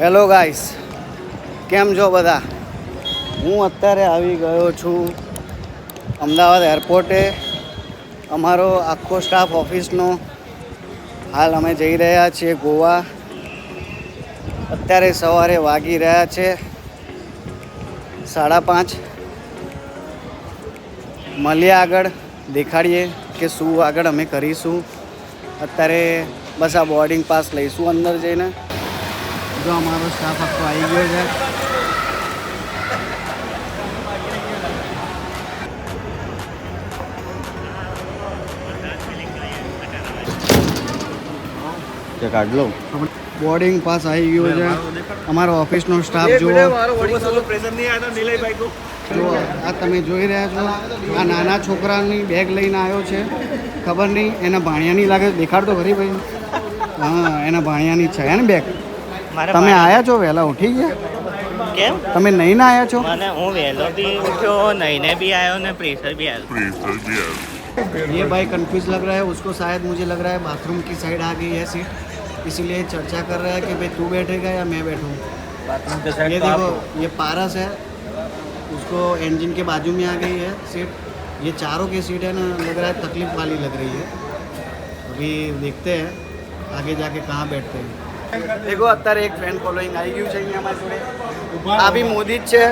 Hello guys, કેમ છો બધા? હું અત્યારે આવી ગયો છું અમદાવાદ એરપોર્ટે. અમારો આખો સ્ટાફ ઓફિસનો હાલ અમે જઈ રહ્યા છીએ ગોવા. અત્યારે સવારે વાગી રહ્યા છે 5:30. મળીએ આગળ, દેખાડીએ કે શું આગળ અમે કરીશું. અત્યારે બસ આ બોર્ડિંગ પાસ લઈશું અંદર જઈને. જો અમારો સ્ટાફ આખો આવી ગયો છે. કાઢ લો. બોર્ડિંગ પાસ આવી ગયો છે. અમારો ઓફિસનો સ્ટાફ જુઓ. જો આ તમે જોઈ રહ્યા છો, આ નાના છોકરાની બેગ લઈને આવ્યો છે. ખબર નહીં એના ભાણિયાની લાગે. દેખાડતો ખરી ભાઈ. હા, એના ભાણિયાની છે ને બેગ. તમે આયા છો વહેલા, ઉઠી ગયા? કેમ તમે નહીં ના આયા છો? મને હું વહેલો બી ઉઠ્યો, નહીને भी आया ने प्रेशर भी आया. ये भाई कंफ्यूज लग रहा है उसको. शायद मुझे लग रहा है बाथरूम की साइड आ गई है सीट, इसीलिए चर्चा कर रहा है कि भाई तू बैठेगा या मैं बैठूं. ये देखो, ये पारस है, उसको इंजन के बाजू में आ गई है सीट. ये चारों की सीट है ना, लग रहा है तकलीफ वाली लग रही है. अभी देखते हैं आगे जाके कहाँ बैठते हैं. देखो અત્યારે એક ફ્રેન્ડ ફોલોઈંગ આવી ગયું છે અહીંયા અમારી જોડે. આ બી મોદી જ છે.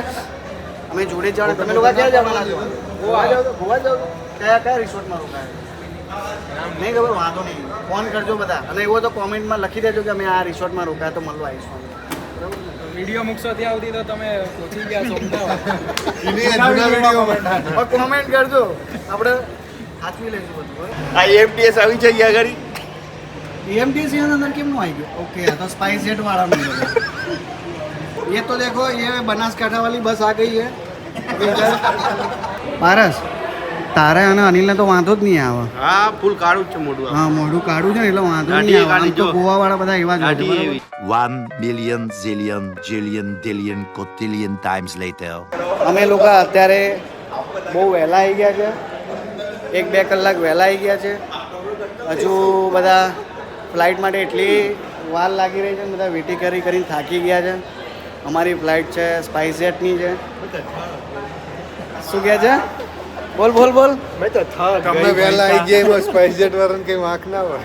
અમે જોડે જવાના. તમે લોકો ક્યાં જવાના છો? ગોવા જાઓ તો ગોવા જાઓ. કયા રિસોર્ટમાં રોકાયા? નહીં ખબર, વાંધો નહીં. ફોન કરજો બધા, અને એવો તો કોમેન્ટમાં લખી દેજો કે અમે આ રિસોર્ટમાં રોકાયા તો મળવા આવીશું. વિડીયો મૂકશો ત્યાં સુધી તો તમે પહોંચી ગયા છો અમદાવાદ. કોમેન્ટ કરજો, આપણે સાચવી લઈશું બધું. આ એમટીએસ આવી જઈએ આગળ. EMTC अंदर કેમ નો આવી ગયો? ઓકે, આ તો સ્પાइस जेट वाला में ये तो देखो, ये बनासकांठा वाली बस आ गई है. પારસ, તારે અને અનિલને તો વાંધો જ નહીં આવે. હા, ફૂલ કાળું જ છે મોઢું. હા, મોઢું કાઢું છે ને એટલે વાંધો નહીં આવે. આમ તો ગોવા વાળા બધા એવા જ હોય છે. 1 million zillion jillion dillion cotillion times later. અમે લોકો અત્યારે બહુ વહેલા આવી ગયા છે. 1-2 કલાક વહેલા આવી ગયા છે. હજુ બધા ફ્લાઇટ માટે એટલી વાર લાગી રહી છે. બધા વેટી કરીને થાકી ગયા છે. અમારી ફ્લાઇટ છે સ્પાઇસ જેટની છે. શું કહે છે? બોલ બોલ બોલ. તમે વહેલા આવી ગયા એમાં સ્પાઇસ જેટ વાળાને કઈ વાંક ના હોય.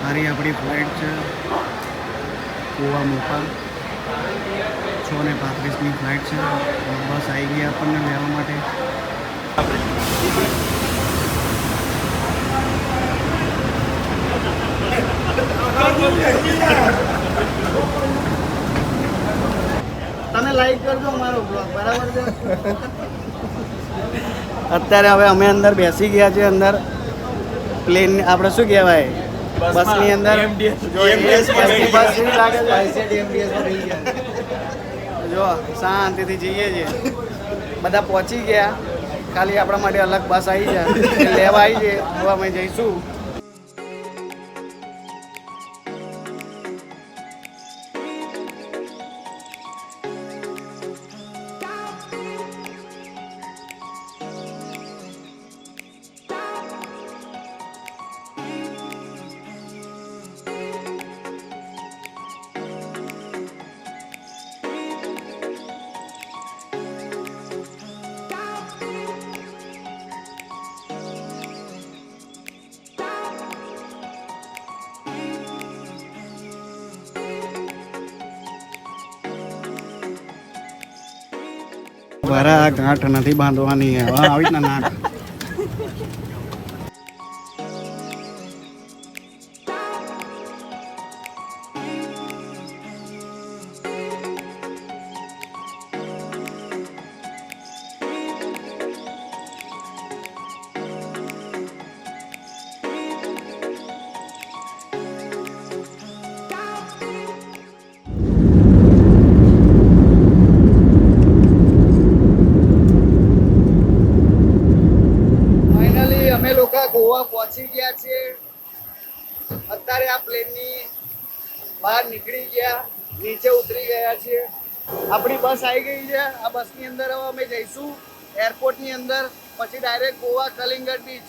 મારી આપણી ફ્લાઇટ છે ગોવા મોપા. 6:35ની ફ્લાઇટ છે. બસ આવી ગઈ આપણને લેવા માટે. તમે લાઈક કરજો અમારો બ્લોગ, બરાબર છે? અત્યારે હવે અમે અંદર બેસી ગયા છે. અંદર પ્લેન, આપણે શું કહેવાય, બસની અંદર. જો શાંતિથી જઈએ છીએ. બધા પહોંચી ગયા. ખાલી આપણા માટે અલગ બસ આવી જાય, લેવા આવી છે. હવે અમે જઈશું. મારા આ ગાંઠ નથી બાંધવાની. હવે આવી રીતના નાક. ગોવા પહોંચી ગયા છે. અત્યારે આ પ્લેનની બહાર નીકળી ગયા, નીચે ઉતરી ગયા છે. આપણી બસ આવી ગઈ છે. આ બસની અંદર હવે અમે જઈશું એરપોર્ટની અંદર, પછી ડાયરેક્ટ ગોવા કલિંગડ બીચ.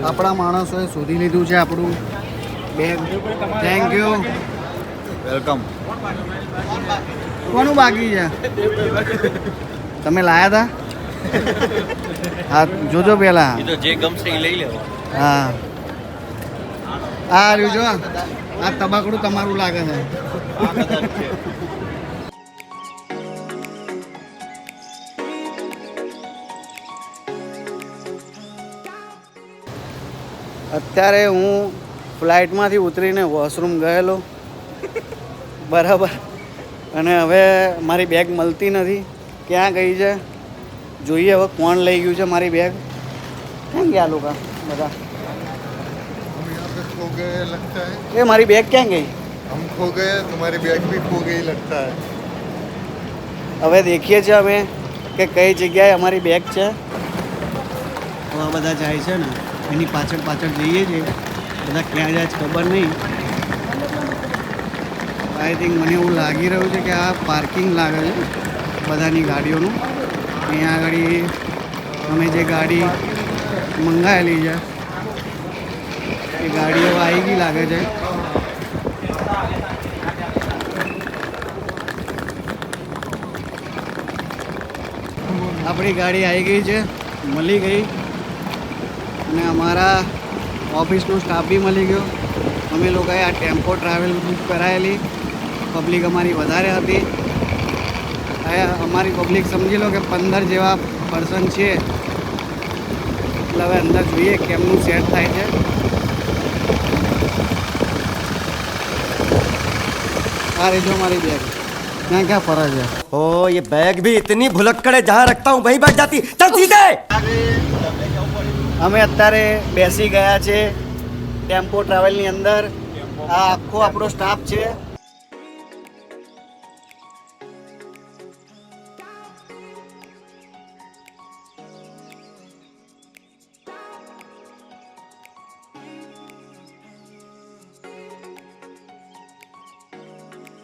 આપણા માણસોએ શોધી લીધું છે આપણું બેગ. Thank you. વેલકમ. કોનું બાકી છે? તમે લાયા હતા? હા જોજો પેલા. તો જે ગમશે એ લઈ લેવો. હા આ રહ્યું જો આ તબાકડું તમારું લાગે છે. અત્યારે હું ફ્લાઇટમાંથી ઉતરીને વોશરૂમ ગયેલો બરાબર, અને હવે મારી બેગ મળતી નથી. ક્યાં ગઈ છે જોઈએ, હવે કોણ લઈ ગયું છે મારી બેગ. ક્યાં ગયા લોકો બધા? हम यहाँ पे खो गए लगता है. એ મારી બેગ ક્યાં ગઈ? हम खो गए, तुम्हारी बैग भी खो गई लगता है. હવે દેખીએ છીએ અમે કે કઈ જગ્યાએ અમારી બેગ છે. તો આ બધા જાય છે ને એની પાછળ પાછળ જઈએ છીએ. બધા ક્યાં જાય છે ખબર નહીં. આઈ થિંક મને એવું લાગી રહ્યું છે કે આ પાર્કિંગ લાગે છે બધાની ગાડીઓનું. અહીંયા આગળ અમે જે ગાડી મંગાવેલી છે એ ગાડીઓ આવી ગઈ લાગે છે. આપણી ગાડી આવી ગઈ છે, મળી ગઈ, અને અમારા ઓફિસનો સ્ટાફ બી મળી ગયો. અમે લોકોએ આ ટેમ્પો ટ્રાવેલ બુક કરાયેલી. પબ્લિક અમારી વધારે હતી. અમારી પબ્લિક સમજી લો કે 15 જેવા પર્સન છે. એટલે હવે અંદર જોઈએ કેમનું સેટ થાય છે. આ રેજો મારી બેગ. ત્યાં ક્યાં ફરે છે? ओ ये बैग भी इतनी भुलक्कड़ है, जहाँ रखता हूँ वहीं बैठ जाती. चल सीधे. અમે અત્યારે બેસી ગયા છે ટેમ્પો ટ્રાવેલની અંદર. આ આખો આપણો સ્ટાફ છે.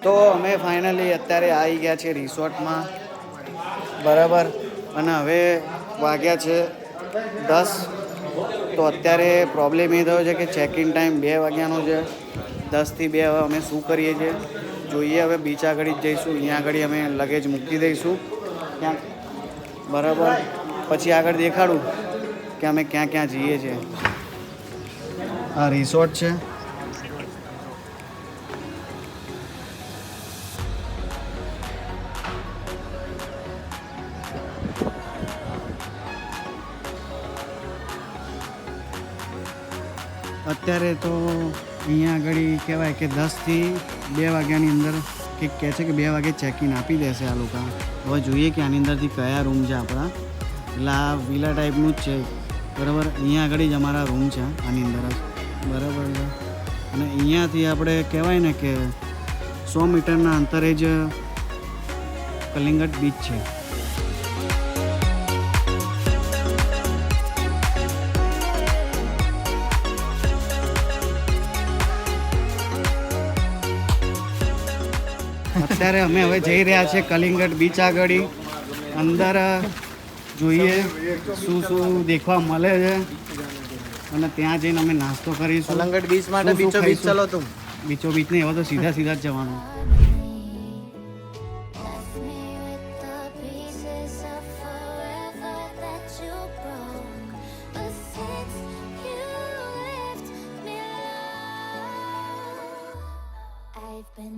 તો અમે ફાઇનલી અત્યારે આવી ગયા છે રિસોર્ટમાં બરાબર, અને હવે વાગ્યા છે 10. તો અત્યારે પ્રોબ્લેમ એ થયો છે કે ચેક ઇન ટાઈમ 2 વાગ્યાનો છે. 10 થી 2 હવે અમે શું કરીએ છીએ જોઈએ. હવે બીચ આગળ જ જઈશું. અહીંયા આગળ અમે લગેજ મૂકી દઈશું ક્યાંક બરાબર. પછી આગળ દેખાડું કે અમે ક્યાં ક્યાં જઈએ છીએ. આ રિસોર્ટ છે. અત્યારે તો અહીંયા આગળ કહેવાય કે 10 થી 2 વાગ્યાની અંદર કંઈક કહે છે કે 2 વાગે ચેકિન આપી દેશે આ લોકો. હવે જોઈએ કે આની અંદરથી કયા રૂમ છે આપણા. એટલે આ વિલા ટાઈપનું જ છે બરાબર. અહીંયા આગળ જ અમારા રૂમ છે આની અંદર જ બરાબર છે. અને અહીંયાથી આપણે કહેવાય ને કે 100 મીટરના અંતરે જ કલિંગટ બીચ છે. અત્યારે અમે હવે જઈ રહ્યા છીએ કલિંગટ બીચ આગળ. અંદર જોઈએ શું શું દેખવા મળે છે, અને ત્યાં જઈને અમે નાસ્તો કરીશું. कलंगट बीच માટે બીચો બીચ ચલો તું. બીચો બીચ નહીં, હવે તો સીધા સીધા જ જવાનું. I've been